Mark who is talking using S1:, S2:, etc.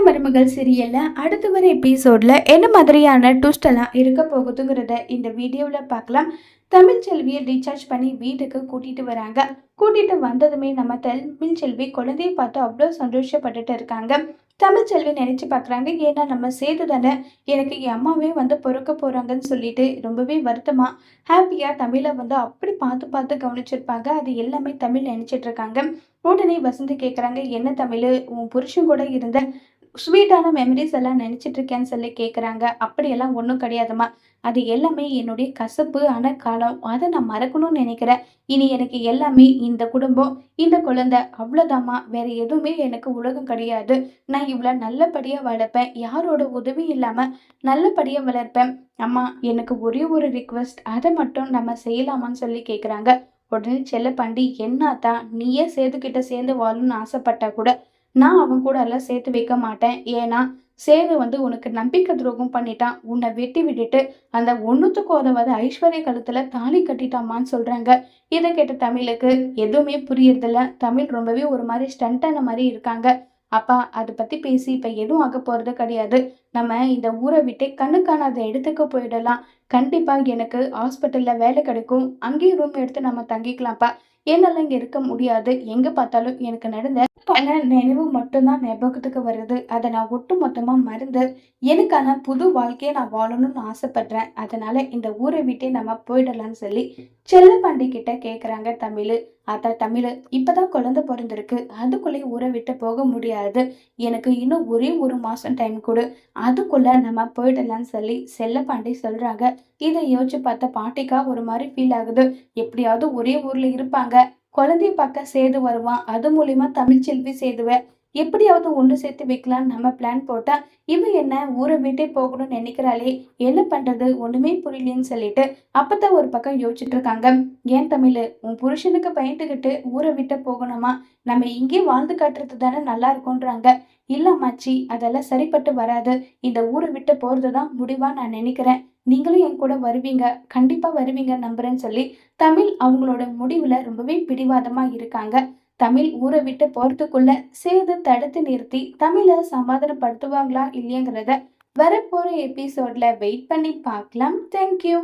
S1: மருமகள் சீரியல்ல அடுத்து வர எபிசோட்ல என்ன மாதிரியான ட்விஸ்ட் எல்லாம் இருக்க போகுதுங்கிறத இந்த வீடியோல பார்க்கலாம். தமிழ் செல்வியை ரீசார்ஜ் பண்ணி வீட்டுக்கு கூட்டிட்டு வராங்க. கூட்டிட்டு வந்ததுமே நம்ம தமிழ் செல்வி குழந்தைய பார்த்து அவ்வளோ சந்தோஷப்பட்டுட்டு இருக்காங்க. தமிழ் செல்வி நினைச்சு பார்க்குறாங்க, ஏன்னா நம்ம சேது தானே எனக்கு என் அம்மாவே வந்து பொறுக்க போறாங்கன்னு சொல்லிட்டு ரொம்பவே வருத்தமா ஹாப்பியா தமிழை வந்து அப்படி பார்த்து பார்த்து கவனிச்சிருப்பாங்க. அது எல்லாமே தமிழ் நினைச்சிட்டு இருக்காங்க. உடனே வசந்தி கேட்குறாங்க, என்ன தமிழ், உன் புருஷன் கூட இருந்த ஸ்வீட்டான மெமரிஸ் எல்லாம் நினைச்சிட்டு இருக்கேன்னு சொல்லி கேட்குறாங்க. அப்படியெல்லாம் ஒன்றும் கிடையாதும்மா, அது எல்லாமே என்னுடைய கசப்பு ஆன காலம், அதை நான் மறக்கணும்னு நினைக்கிறேன். இனி எனக்கு எல்லாமே இந்த குடும்பம், இந்த குழந்தை, அவ்வளோதாம்மா. வேற எதுவுமே எனக்கு உலகம் கிடையாது. நான் இவ்வளோ நல்லபடியாக வளர்ப்பேன், யாரோட உதவி இல்லாமல் நல்லபடியாக வளர்ப்பேன். அம்மா, எனக்கு ஒரே ஒரு ரிக்வெஸ்ட், அதை மட்டும் நம்ம செய்யலாமான்னு சொல்லி கேட்குறாங்க. உடனே செல்லப்பாண்டி, என்னத்தான் நீயே சேதுக்கிட்ட சேர்ந்து வாழணும்னு ஆசைப்பட்டா கூட நான் அவன் கூட எல்லாம் சேர்த்து வைக்க மாட்டேன். ஏன்னா சேது வந்து உனக்கு நம்பிக்கை துரோகம் பண்ணிட்டான். உன்னை வெட்டி விட்டுட்டு அந்த ஒண்ணுத்துக்கு உதவாத ஐஸ்வர்ய கழுத்துல தாலி கட்டிட்டாமான்னு சொல்றாங்க. இதை கேட்ட தமிழுக்கு எதுவுமே புரியறதில்ல. தமிழ் ரொம்பவே ஒரு மாதிரி ஸ்டண்டான மாதிரி இருக்காங்க. அப்பா, அதை பத்தி பேசி இப்ப எதுவும் ஆக போறது கிடையாது. நம்ம இந்த ஊரை விட்டு கண்ணு காணாத இடத்துக்கு போயிடலாம். கண்டிப்பா எனக்கு ஹாஸ்பிட்டல்ல வேலை கிடைக்கும். அங்கேயும் ரூம் எடுத்து நம்ம தங்கிக்கலாம்ப்பா. என்னால இங்க இருக்க முடியாது. எங்க பார்த்தாலும் எனக்கு நடந்த பல நினைவு மட்டும்தான் ஞாபகத்துக்கு வருது. அதை நான் ஒட்டு மொத்தமா மறந்து எனக்கான புது வாழ்க்கையை நான் வாழணும்னு ஆசைப்படுறேன். அதனால இந்த ஊரை விட்டே நம்ம போயிடலாம்னு சொல்லி செல்லப்பாண்டி கிட்ட கேக்குறாங்க தமிழ். அதான் தமிழ், இப்பதான் குழந்தை பிறந்திருக்கு, அதுக்குள்ளே ஊரை விட்டு போக முடியாது. எனக்கு இன்னும் ஒரே ஒரு மாசம் டைம் கொடு, அதுக்குள்ள நம்ம போயிடலாம்னு சொல்லி செல்லப்பாண்டி சொல்றாங்க. இதை யோசிச்சு பார்த்த பாட்டிக்கா ஒரு மாதிரி ஃபீல் ஆகுது. எப்படியாவது ஒரே ஊர்ல இருப்பாங்க, குழந்தைய பார்க்க சேது வருவான், அது மூலியமா தமிழ்ச்செல்வி சேதுவ எப்படியாவது ஒன்று சேர்த்து வைக்கலான்னு நம்ம பிளான் போட்டா, இவ என்ன ஊரை விட்டே போகணும்னு நினைக்கிறாளே, என்ன பண்றது ஒண்ணுமே புரியலன்னு சொல்லிட்டு அப்பதான் ஒரு பக்கம் யோசிச்சுட்டு இருக்காங்க. ஏன் தமிழ், உன் புருஷனுக்கு பயந்துகிட்டு ஊரை விட்டு போகணுமா? நம்ம இங்கே வாழ்ந்து காட்டுறது தானே நல்லா இருக்கும்ன்றாங்க. இல்லம்மாச்சி, அதெல்லாம் சரிப்பட்டு வராது. இந்த ஊரை விட்டு போறதுதான் முடிவா நான் நினைக்கிறேன். நீங்களும் என் கூட வருவீங்க, கண்டிப்பா வருவீங்க நம்புறேன்னு சொல்லி தமிழ் அவங்களோட முடிவுல ரொம்பவே பிடிவாதமா இருக்காங்க. தமிழ் ஊரை விட்டு போறதுக்குள்ள சேது தடுத்து நிறுத்தி தமிழை சமாதானப்படுத்துவாங்களா இல்லையாங்கிறத வரப்போற எபிசோட்ல வெயிட் பண்ணி பார்க்கலாம். தேங்க்யூ.